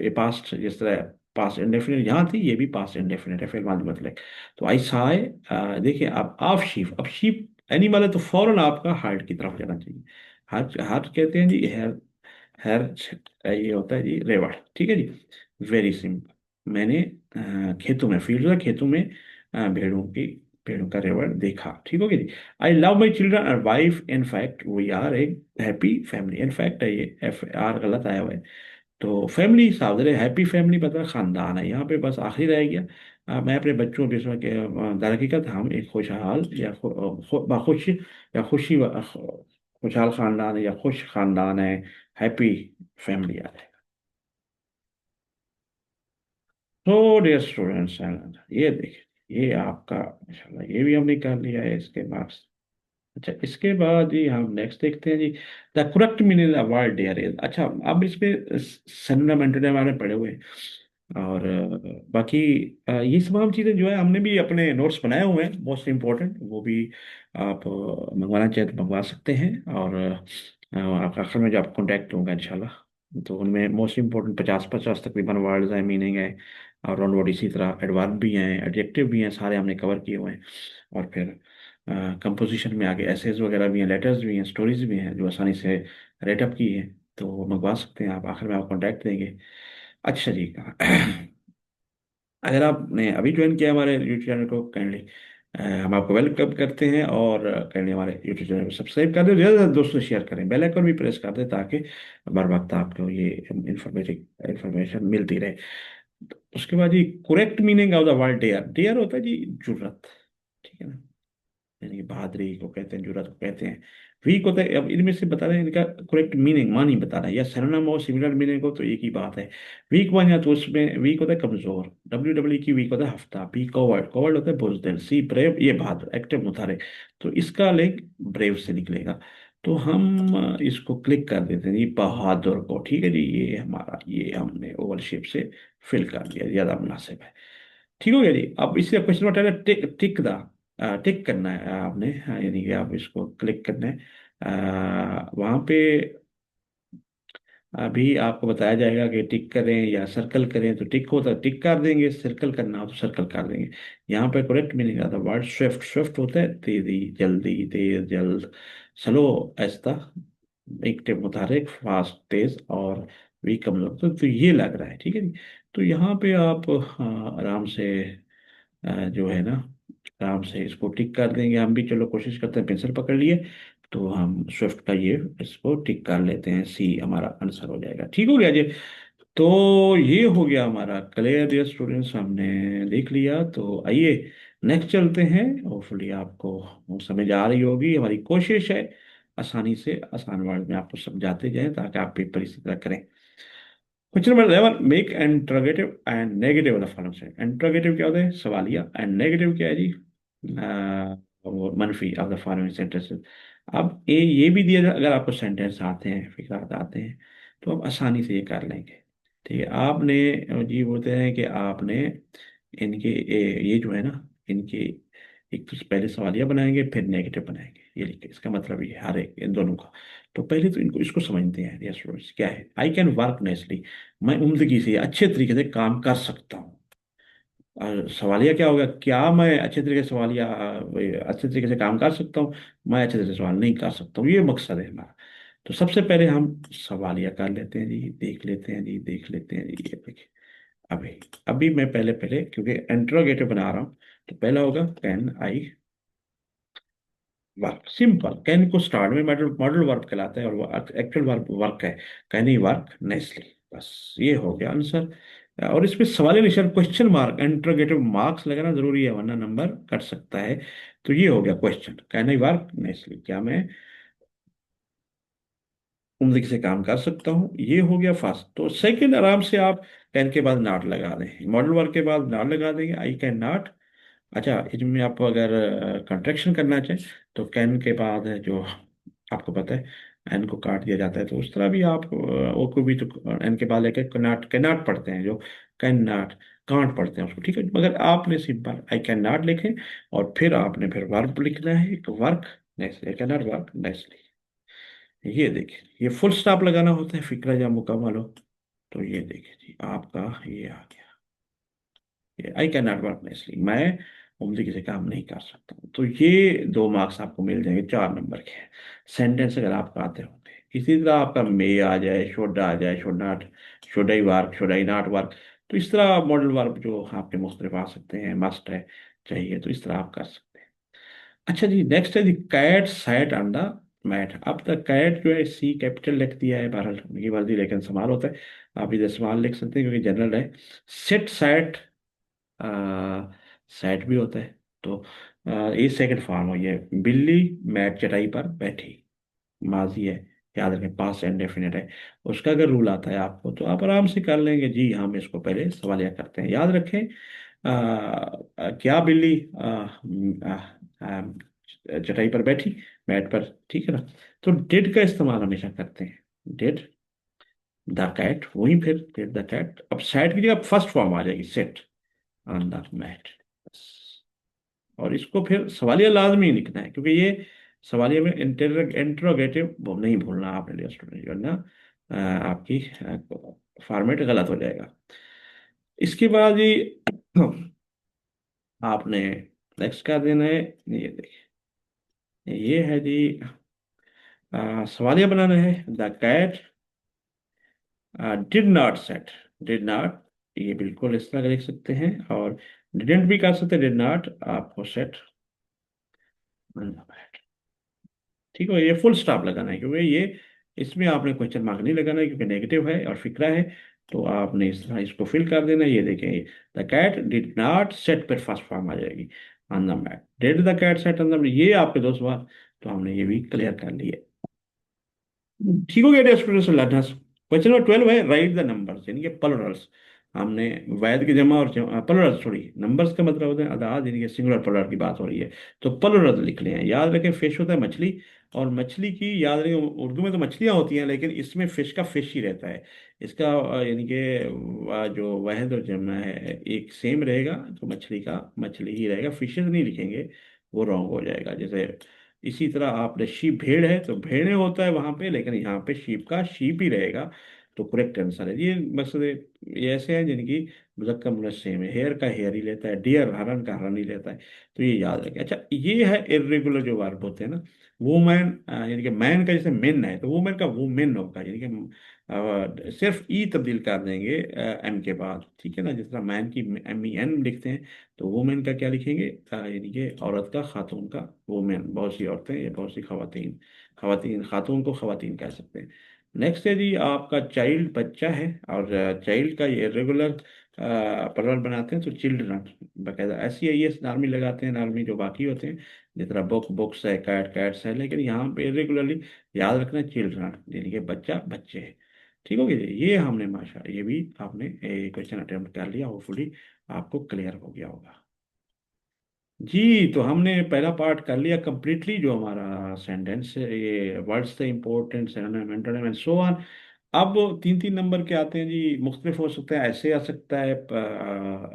ए पास्ट, जिस तरह पास्ट इंडेफिनिट यहाँ थी, ये भी पास्ट इंडेफिनिट है, फिर बाद में बदले। तो आई सा ए, देखिए अब ऑफ शीप, अब शीप एनिमल है तो फौरन आपका हार्ट की तरफ जाना चाहिए। हार्ट, हार्ट कहते हैं जी हेयर, हेयर ये होता है जी रेवड़, ठीक है जी। वेरी सिंपल, मैंने खेतों में, फील्ड है खेतों में, भेड़ों का रेवड़ देखा, ठीक हो गया जी। आई लव माई चिल्ड्रन और wife, in fact we are a happy family, in fact है, ये एफ आर गलत आया हुआ है। तो फैमिली साहब, हैप्पी फैमिली मतलब खानदान है, यहाँ पे बस आखिरी रह गया। मैं अपने बच्चों जिसमें कि दर हकीकत हम एक खुशहाल या खुश या खुशहाल खानदान है, या खुश खानदान है, हैप्पी फैमिली आ जाए। तो डियर स्टूडेंट्स, ये देखिए, ये आपका माशाल्लाह ये भी हमने कर लिया है, इसके मार्क्स। अच्छा, इसके बाद जी हम नेक्स्ट देखते हैं जी, the correct meaning of word dare is. अच्छा, अब इसमें सिनोनिम एंटोनिम हमारे पढ़े हुए हैं, और बाकी ये तमाम चीज़ें जो है हमने भी अपने नोट्स बनाए हुए हैं, मोस्ट इम्पोर्टेंट, वो भी आप मंगवाना चाहें तो मंगवा सकते हैं। और आप आखिर में जो आप कॉन्टैक्ट होंगे इंशाल्लाह, तो उनमें मोस्ट इम्पोर्टेंट 50-50 तकरीबन वर्ड्स हैं, मीनिंग है, और ऑन वर्ड, इसी तरह एडवर्ब भी हैं, एडजेक्टिव भी हैं, सारे हमने कवर किए हुए हैं। और फिर कंपोजिशन में आगे एसेज वगैरह भी हैं, लेटर्स भी हैं, स्टोरीज भी हैं, जो आसानी से रेटअप की हैं, तो वो मंगवा सकते हैं आप, आखिर में आप कॉन्टैक्ट देंगे। अच्छा जी, अगर आपने अभी ज्वाइन किया हमारे यूट्यूब चैनल को, काइंडली हम आपको वेलकम करते हैं, और काइंडली हमारे यूट्यूब चैनल को सब्सक्राइब कर दें, ज़्यादा से ज़्यादा दोस्तों शेयर करें, बेल आइकन भी प्रेस कर दें, ताकि हर वक्त आपको ये इंफॉर्मेटिव इंफॉर्मेशन मिलती रहे। तो उसके बाद जी, correct meaning of the word dare, dare होता है जी जुर्रत, ठीक है ना, यानी कि बहादुरी को कहते हैं, जुर्रत को कहते हैं। वीक होता है, अब इनमें से बता रहे हैं इनका करेक्ट मीनिंग, मानी बता रहा है, या सिनोनिम हो, सिमिलर मीनिंग हो, तो एक ही बात है। वीक वन, या तो उसमें वीक होता है कमजोर, डब्ल्यू की वीक होता है हफ्ता, बी कवर्ड, कवर्ड होता है बुजदिल, सी ब्रेव ये बहादुर, एक्टिव मुतारे। तो इसका लिंक ब्रेव से निकलेगा। तो हम इसको क्लिक कर देते हैं जी, बहादुर को, ठीक है जी, ये हमारा, ये हमने ओवल शेप से फिल कर दिया, ज्यादा मुनासिब है। ठीक हो गया जी। अब इससे क्वेश्चन नंबर 10 है, टिक टिक द, टिक करना है आपने, यानी कि आप इसको क्लिक करना है, वहां पे अभी आपको बताया जाएगा कि टिक करें या सर्कल करें। तो टिक होता है टिक कर देंगे, सर्कल करना हो तो सर्कल कर देंगे। यहाँ पे करेक्ट मीनिंग आता है वर्ड स्विफ्ट, स्विफ्ट होता है तेजी, जल्दी, तेज, जल्द। स्लो, आहिस्ता, एक्टिव मुतहरिक, फास्ट तेज, और वी कमजोर। तो ये लग रहा है, ठीक है जी। तो यहाँ पे आप आराम से जो है ना, आराम से इसको टिक कर देंगे। हम भी चलो कोशिश करते हैं, पेंसिल पकड़ लिए, तो हम स्विफ्ट का ये इसको टिक कर लेते हैं, सी हमारा आंसर हो जाएगा, ठीक हो गया जी। तो ये हो गया हमारा क्लियर, डियर स्टूडेंट्स, हमने देख लिया। तो आइए नेक्स्ट चलते हैं, होपफुली आपको समझ आ रही होगी। हमारी कोशिश है आसानी से आसान वर्ड में आपको समझाते जाएं, ताकि आप पेपर इसी तरह करें। Question number 11, make interrogative and negative of the following sentence. Interrogative क्या होता है, सवालिया, एंड नेगेटिव क्या है जी, वो मनफी ऑफ द फॉलोइंग सेंटेंसेस। अब ये भी दिया अगर आपको सेंटेंस आते हैं, फिक्रात आते हैं, तो आप आसानी से ये कर लेंगे। ठीक है, आपने जी बोलते हैं कि आपने इनके ये जो है ना, इनके एक तो पहले सवालिया बनाएंगे फिर नेगेटिव बनाएंगे, ये लिखिए, इसका मतलब ये हर एक इन दोनों का। तो पहले तो इनको इसको समझते हैं, डियर स्टूडेंट्स, क्या है, आई कैन वर्क नाइसली, मैं उम्दगी से अच्छे तरीके से काम कर सकता हूँ। और सवालिया क्या होगा, क्या मैं अच्छे तरीके से सवालिया अच्छे तरीके से काम कर सकता हूँ, मैं अच्छे तरीके से सवाल नहीं कर सकता हूँ, ये मकसद है हमारा। तो सबसे पहले हम सवालिया कर लेते हैं जी, देख लेते हैं जी, देख लेते हैं जी, ये देखिए। अभी अभी मैं पहले पहले क्योंकि इंट्रोगेटिव बना रहा हूँ, तो पहला होगा can I work, simple, can को स्टार्ट में मॉडल मॉडल वर्ब कहलाता है और वो एक्चुअल वर्ब वर्क है, कैन ही वर्क नाइसली, बस ये हो गया आंसर। और इसमें सवाल निशान क्वेश्चन मार्क इंटरोगेटिव मार्क्स लगाना जरूरी है वरना नंबर कट सकता है। तो ये हो गया question, can I work nicely, क्या मैं उम्मीद से काम कर सकता हूँ, ये हो गया फर्स्ट। तो सेकंड आराम से आप कैन के बाद नॉट लगा दें, मॉडल वर्क के बाद नॉट लगा देंगे, आई कैन नॉट। अच्छा, इसमें आप अगर कंट्रैक्शन करना चाहें तो कैन के बाद है जो आपको पता है एन को काट दिया जाता है, तो उस तरह भी आप ओ को भी तो एन के बाद लेके कैन नॉट पढ़ते हैं, जो कैन नॉट कांट पढ़ते हैं उसको, ठीक है। मगर आपने सिंपल आई कैन नॉट लिखे और फिर आपने फिर वर्ब लिखना है, एक work honestly, I can not work honestly. ये देखिए, ये फुल स्टॉप लगाना होता है फिक्रा जब मुकम्मल हो। तो ये देखिए जी, आपका ये आ गया, आई कैन नॉट वर्क नेस्टली, मैं उम्मीद से काम नहीं कर सकता हूँ। तो ये 2 मार्क्स आपको मिल जाएंगे 4 नंबर के। सेंटेंस अगर आपका आते होंगे, इसी तरह आपका मे आ जाए, शुड आ जाए, should not, should I work, should I not work, तो इस तरह मॉडल वर्ब जो आपके मुख्तलिफ आ सकते हैं, मस्ट है, चाहिए, तो इस तरह आप कर सकते हैं। अच्छा जी, नेक्स्ट है the cat sat on the mat. अब तक कैट जो है सी कैपिटल लिख दिया है, बहरहाल उनकी मर्जी, लेकिन समाल होता है, आप इधर समाल लिख सकते हैं क्योंकि जनरल है। सिट सैट, सैट भी होता है, तो ये सेकंड फॉर्म हुई है। बिल्ली मैट चटाई पर बैठी, माजी है, याद रखें, पास्ट एंड डेफिनेट है। उसका अगर रूल आता है आपको तो आप आराम से कर लेंगे जी, हम इसको पहले सवालिया करते हैं, याद रखें। क्या बिल्ली चटाई पर बैठी, मैट पर, ठीक है ना। तो डिड का इस्तेमाल हमेशा करते हैं, डिड द कैट, वहीं फिर डिड द कैट, अब सैट की जगह फर्स्ट फॉर्म आ जाएगी, सेट ऑन द मैट। और इसको फिर सवालिया लाजमी लिखना है क्योंकि ये सवालिया में इंटरोगेटिव नहीं भूलना आपने लिया स्टूडेंट, वरना आपकी फॉर्मेट गलत हो जाएगा। इसके बाद ये आपने नेक्स्ट कर देना है, ये देखिए, ये है जी, सवालिया बनाना है, the cat did not set, did not, ये बिल्कुल इस तरह लिख सकते हैं, और डिडेंट भी कर सकते हैं, डिड नॉट आपको सेट, ठीक है। ये फुल स्टॉप लगाना है क्योंकि ये इसमें आपने क्वेश्चन मार्क नहीं लगाना है क्योंकि नेगेटिव है और फिक्रा है। तो आपने इस तरह इसको फिल कर देना है, ये देखें, the cat did not set पर फर्स्ट फॉर्म आ जाएगी, on the mat, did the cat set on the, ये आपके 2 सवाल, तो हमने ये भी क्लियर कर लिए। ठीक हो गया dear students, learners. Question number 12 है, राइट द नंबर्स, यानी कि प्लुरल्स। हमने वैद की जमा और प्लुरल्स, सॉरी, नंबर्स का मतलब होता है अदाद, यानी कि सिंगुलर प्लुरल की बात हो रही है। तो प्लुरल्स लिख लें, याद रखें, फिश होता है मछली, और मछली की याद रखें, उर्दू में तो मछलियाँ होती हैं लेकिन इसमें फिश का फिश ही रहता है। इसका यानी कि जो वहद और जमा है एक सेम रहेगा, तो मछली का मछली ही रहेगा, फिशेज नहीं लिखेंगे, वो रॉन्ग हो जाएगा। जैसे इसी तरह आपने शीप, भेड़ है तो भेड़े होता है वहां पे, लेकिन यहाँ पे शीप का शीप ही रहेगा, तो करेक्ट आंसर है ये। मसले ये ऐसे हैं जिनकी मुज़क्कर मुअन्नस सेम है, हेयर का हेयर ही लेता है, डियर हरन का हरन ही लेता है, तो ये याद रखें। अच्छा, ये है इर्रेगुलर जो वर्ब होते हैं ना, वुमेन, यानी कि मैन का जैसे मेन है तो वुमेन का वुमेन होगा, यानी कि सिर्फ ई तब्दील कर देंगे एम के बाद, ठीक है ना। जिस तरह मैन की एम ई एन लिखते हैं, तो वुमेन का क्या लिखेंगे, यानी कि औरत का, खातून का, वुमेन, बहुत सी औरतें या बहुत सी खवातीन, खवातीन, खातून को खवातीन कह सकते हैं। नेक्स्ट है जी आपका चाइल्ड, बच्चा है, और चाइल्ड का ये रेगुलर प्लुरल बनाते हैं तो चिल्ड्रन, बाकायदा ऐसी आई एस नार्मी लगाते हैं, नार्मी जो बाकी होते हैं, जिस तरह बुक बुक्स है, कैट कैट्स है, लेकिन यहाँ पे रेगुलरली याद रखना चिल्ड्रन, यानी कि बच्चा, बच्चे है। ठीक हो गया जी, ये हमने माशा, ये भी आपने क्वेश्चन अटेम्प्ट कर लिया, होपफुली आपको क्लियर हो गया होगा। जी, तो हमने पहला पार्ट कर लिया कंप्लीटली, जो हमारा सेंटेंस है, ये वर्ड्स थे important, synonym, antonym and so on. अब 3-3 नंबर के आते हैं जी, मुख्तलिफ हो सकते हैं, ऐसे आ सकता है,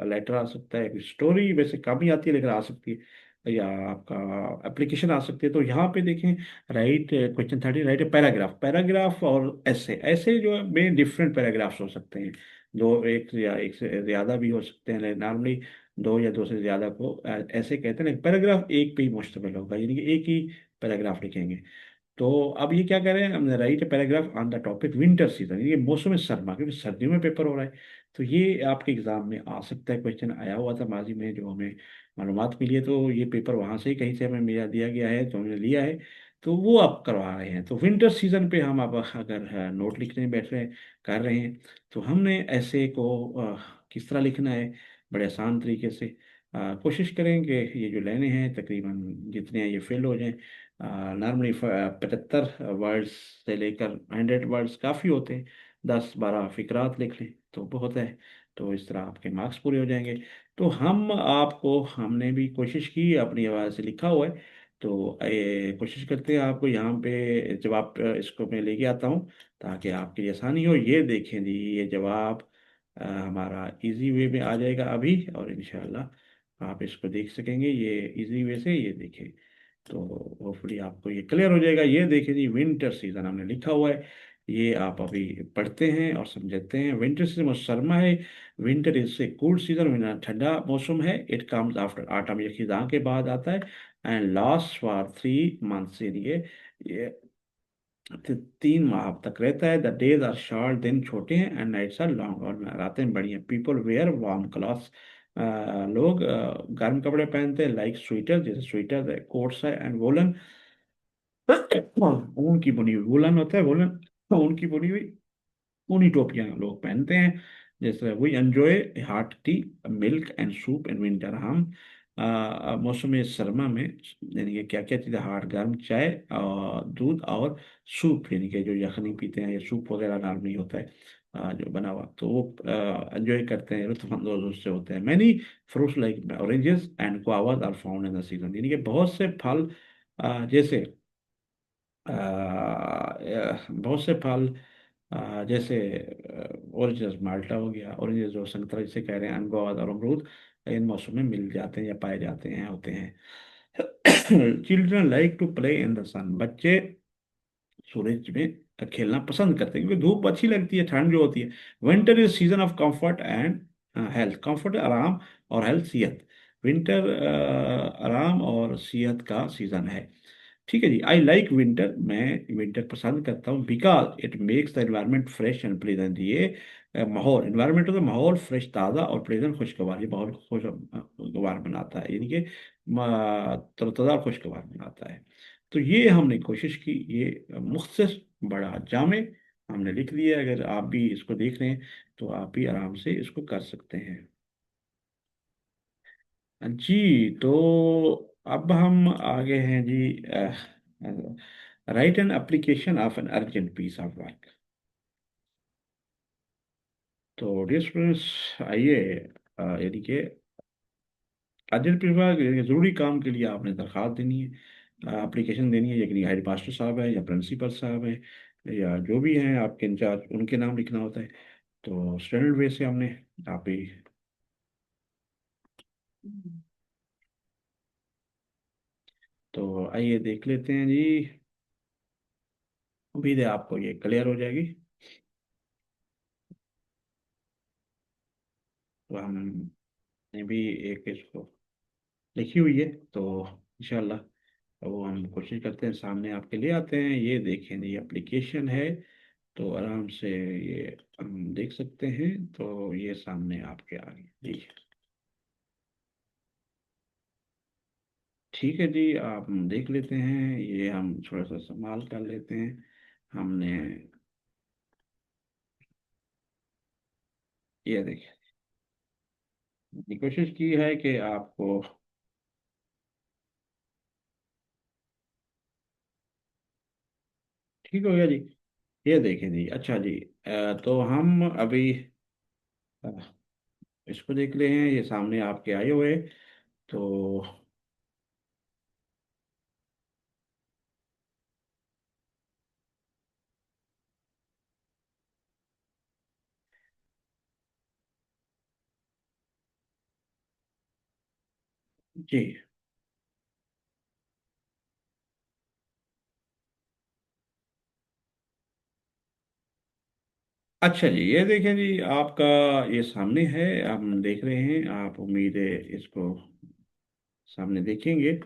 लेटर आ सकता है, स्टोरी वैसे कम ही आती है लेकिन आ सकती है। या आपका एप्लीकेशन आ सकती है। तो यहाँ पे देखें, right question 30, right paragraph. Paragraph और ऐसे ऐसे जो है में डिफरेंट पैराग्राफ्स हो सकते हैं, दो एक या एक से ज़्यादा भी हो सकते हैं। नॉर्मली दो या दो से ज़्यादा को ऐसे कहते हैं ना। पैराग्राफ एक पे ही मुश्तमिल होगा, यानी कि एक ही पैराग्राफ लिखेंगे। तो अब ये क्या कर रहे हैं, हमने right paragraph on the topic winter season, ये मौसम सरमा, क्योंकि सर्दियों में पेपर हो रहा है। तो ये आपके एग्जाम में आ सकता है, क्वेश्चन आया हुआ था माजी में जो हमें मालूमात मिली है। तो ये पेपर वहाँ से ही कहीं से हमें मिला दिया गया है, तो हमने लिया है। तो वो आप करवा रहे हैं। तो विंटर सीजन पे हम अब अगर नोट लिखने बैठ रहे हैं, कर रहे हैं, तो हमने ऐसे को किस तरह लिखना है, बड़े आसान तरीके से कोशिश करेंगे। ये जो लाइनें हैं तकरीबन जितने हैं ये फिल हो जाएं। नॉर्मली 75 वर्ड्स से लेकर 100 वर्ड्स काफ़ी होते हैं। 10-12 फिक्रात लिख लें तो बहुत है। तो इस तरह आपके मार्क्स पूरे हो जाएंगे। तो हम आपको, हमने भी कोशिश की, अपनी आवाज़ से लिखा हुआ है। तो कोशिश करते हैं आपको यहाँ पे जवाब इसको मैं लेके आता हूँ ताकि आपके लिए आसानी हो। ये देखें जी, ये जवाब हमारा इजी वे में आ जाएगा अभी, और इंशाल्लाह आप इसको देख सकेंगे ये इजी वे से। ये देखें, तो होपफुली आपको ये क्लियर हो जाएगा। ये देखिए जी, विंटर सीजन हमने लिखा हुआ है। ये आप अभी पढ़ते हैं और समझते हैं। विंटर सीजन सर्मा है। Winter is a cool season, winter ठंडा मौसम है। इट कम्स आफ्टर ऑटम, ये खिजां के बाद आता है। एंड लास्ट फॉर 3 मंथ्स, ये 3 माह तक रहता है। द डेज आर शॉर्ट, दिन छोटे हैं, एंड नाइट्स आर लॉन्ग, और रातें बड़ी हैं। पीपल वेयर वार्म क्लॉथ्स, लोग गर्म कपड़े पहनते हैं, लाइक स्वेटर, जैसे स्वेटर कोट्स है, एंड वोलन, ऊन की बुनी हुई, वुलन होता है वुलन, ऊन की बुनी हुई ऊनी टोपियां लोग पहनते हैं। जैसे we enjoy hot tea, milk and soup in winter. हम मौसम सरमा में यानी कि क्या क्या चीज़ें, हार्ड गर्म चाय और दूध और सूप, यानी कि जो यखनी पीते हैं या सूप वगैरह नॉर्मली होता है जो बना हुआ, तो वो एंजॉय करते हैं, लुत्फानंदोज उससे होते हैं। Many fruits like oranges and guavas are found in the season, यानी कि बहुत से फल जैसे बहुत से फल जैसे ऑरेंजेस, माल्टा हो गया, ऑरेंजेस जो संतरा जिसे कह रहे हैं, अंगूर और अमरूद, इन मौसम में मिल जाते हैं या पाए जाते हैं, होते हैं। Children like to play in the sun, बच्चे सूरज में खेलना पसंद करते हैं क्योंकि धूप अच्छी लगती है, ठंड जो होती है। Winter is season of comfort and health, comfort आराम, और हेल्थ सेहत। विंटर आराम और सेहत का सीजन है। ठीक है जी, आई लाइक विंटर, मैं विंटर पसंद करता हूँ, because it makes the environment fresh and pleasant. ये माहौल, एनवायरनमेंट होता है माहौल फ्रेश, ताज़ा और प्लेजेंट, खुशगवार, ये माहौल को खुशगवार बनाता है, यानी कि तरोताज़ा और खुशगवार बनाता है। तो ये हमने कोशिश की, ये मुख्तसर बड़ा जामे हमने लिख दिया। अगर आप भी इसको देख रहे हैं तो आप भी आराम से इसको कर सकते हैं। जी, तो अब हम आगे हैं जी। Write an application of an urgent piece of work. तो डियर स्टूडेंट्स, आइए, यानी कि अर्जेंट पीस वर्क, ज़रूरी काम के लिए आपने दरख्वास्त देनी है, एप्लीकेशन देनी है, यकीन हेड मास्टर साहब है या प्रिंसिपल साहब है या जो भी हैं आपके इंचार्ज, उनके नाम लिखना होता है। तो स्टैंडर्ड वे से हमने आप ही, तो आइए देख लेते हैं जी। उम्मीद है आपको ये क्लियर हो जाएगी। तो हमने भी एक इसको लिखी हुई है, तो इंशाल्लाह वो हम कोशिश करते हैं सामने आपके लिए आते हैं। ये देखें, ये एप्लीकेशन है, तो आराम से ये हम देख सकते हैं। तो ये सामने आपके आगे जी। ठीक है जी, आप देख लेते हैं, ये हम थोड़ा सा संभाल कर लेते हैं। हमने ये देखिए, ये कोशिश की है कि आपको ठीक हो गया जी। ये देखें जी, अच्छा जी, तो हम अभी अ, इसको देख ले हैं, ये सामने आपके आए हुए। तो जी, अच्छा जी, ये देखें जी आपका, ये सामने है, हम देख रहे हैं, आप उम्मीद है इसको सामने देखेंगे।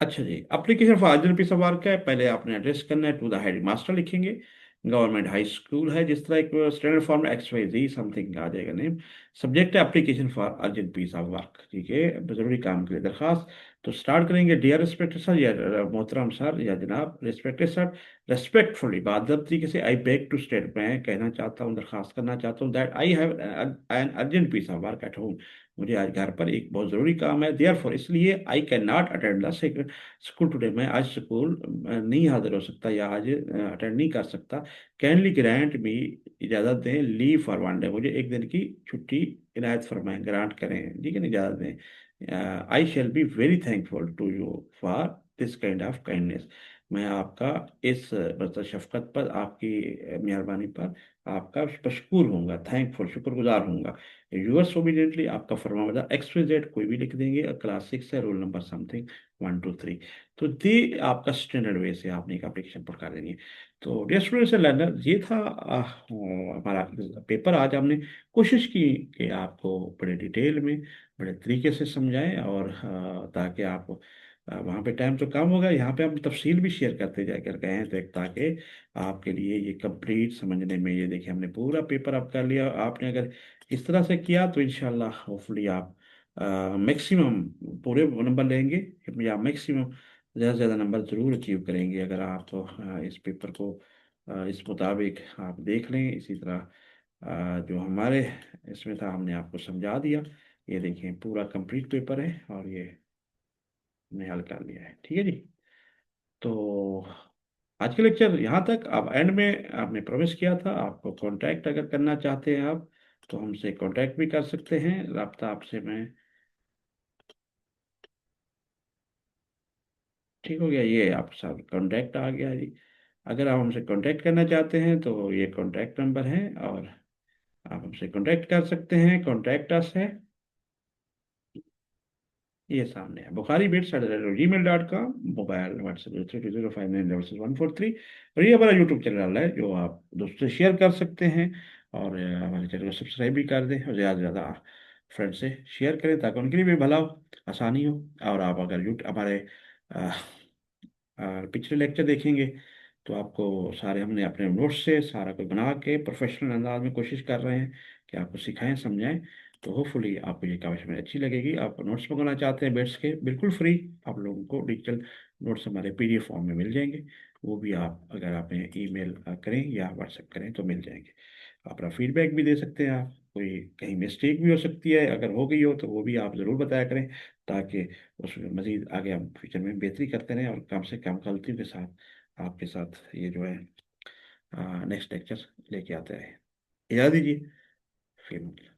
अच्छा जी, application for urgent piece of work है, पहले आपने एड्रेस करना है टू द हेड मास्टर लिखेंगे। गवर्नमेंट हाई स्कूल है, जिस तरह एक standard form X Y Z something आ जाएगा नेम। सब्जेक्ट है application for urgent piece of work, ठीक है, जरूरी काम के लिए दरखास्त। तो स्टार्ट करेंगे, डियर रिस्पेक्टेड सर या मोहतरम सर या जनाब रिस्पेक्टेड सर, रेस्पेक्टफुली बादब तरीके से, आई बेग टू स्टेट, मैं कहना चाहता हूँ, दरखास्त करना चाहता हूँ, that I have an urgent piece of work at home, मुझे आज घर पर एक बहुत ज़रूरी काम है, देयर फॉर इसलिए आई can not attend the school today, मैं आज स्कूल नहीं हाजिर हो सकता या आज अटेंड नहीं कर सकता। कैनली ग्रांट मी, इजाज़त दें, लीव फॉर वन डे, मुझे एक दिन की छुट्टी इनायत फरमाएं, ग्रांट करें, ठीक है ना, इजाज़त दें। I shall be very thankful to you for this kind of kindness, मैं आपका इस मतलब शफकत पर, आपकी मेहरबानी पर आपका मशकूर होऊंगा, थैंकफुल शुक्रगुजार होऊंगा। यूएस ओबीडियंटली, आपका फरमाबरदार, एक्सक्यूजेड कोई भी लिख देंगे, क्लास 6 है, रोल नंबर समथिंग 1 2 3। तो ये आपका स्टैंडर्ड वे से आपने एक एप्लीकेशन पढ़ा देनी है। तो डियर स्टूडेंट्स एंड लर्नर, ये था हमारा पेपर। आज हमने कोशिश की कि आपको बड़े डिटेल में, बड़े तरीके से समझाएं, और ताकि आप वहाँ पे टाइम तो कम होगा, यहाँ पे हम तफसील भी शेयर करते जाए कर गए हैं, तो ताकि आपके लिए ये कंप्लीट समझने में, ये देखिए हमने पूरा पेपर आप कर लिया, आपने अगर इस तरह से किया तो इंशाल्लाह होपफुली आप मैक्सिमम पूरे नंबर लेंगे, या मैक्सिमम ज़्यादा से ज़्यादा नंबर ज़रूर अचीव करेंगे, अगर आप इस पेपर को इस मुताबिक आप देख लें, इसी तरह जो हमारे इसमें था हमने आपको समझा दिया। ये देखिए पूरा कंप्लीट पेपर है, और ये हमने हल कर लिया है, ठीक है जी। तो आज के लेक्चर यहाँ तक। अब एंड में आपने प्रॉमिस किया था, आपको कांटेक्ट अगर करना चाहते हैं आप, तो हमसे कांटेक्ट भी कर सकते हैं, रब्ता आपसे मैं, ठीक हो गया, ये आप सब कांटेक्ट आ गया जी। अगर आप हमसे कांटेक्ट करना चाहते हैं तो ये कांटेक्ट नंबर है, और आप हमसे कांटेक्ट कर सकते हैं, कांटेक्ट अस है, ये सामने है, bukhari@gmail.com, मोबाइल व्हाट्सएप 032059764143। और ये हमारा यूट्यूब चैनल है, जो आप दोस्तों से शेयर कर सकते हैं, और हमारे चैनल को सब्सक्राइब भी कर दें, और ज़्यादा से ज़्यादा फ्रेंड से शेयर करें, ताकि उनके लिए भी भला हो, आसानी हो। और आप अगर यूट्यूब हमारे पिछले लेक्चर देखेंगे, तो आपको सारे हमने अपने नोट्स से सारा कुछ बना के प्रोफेशनल अंदाज में कोशिश कर रहे हैं कि आपको सिखाएं समझाएं। तो होपफुली आपको ये काविश में अच्छी लगेगी। आप नोट्स मंगाना चाहते हैं बेट्स के, बिल्कुल फ्री, आप लोगों को डिजिटल नोट्स हमारे पीडीएफ फॉर्म में मिल जाएंगे। वो भी आप अगर आप ईमेल करें या व्हाट्सएप करें तो मिल जाएंगे। अपना फीडबैक भी दे सकते हैं आप, कोई कहीं मिस्टेक भी हो सकती है, अगर हो गई हो तो वो भी आप ज़रूर बताया करें, ताकि उसमें मज़ीद आगे हम फ्यूचर में बेहतरी करते रहें, और कम से कम गलतियों के साथ आपके साथ ये जो है नेक्स्ट लेक्चर लेके आते रहे। याद दीजिए फिर।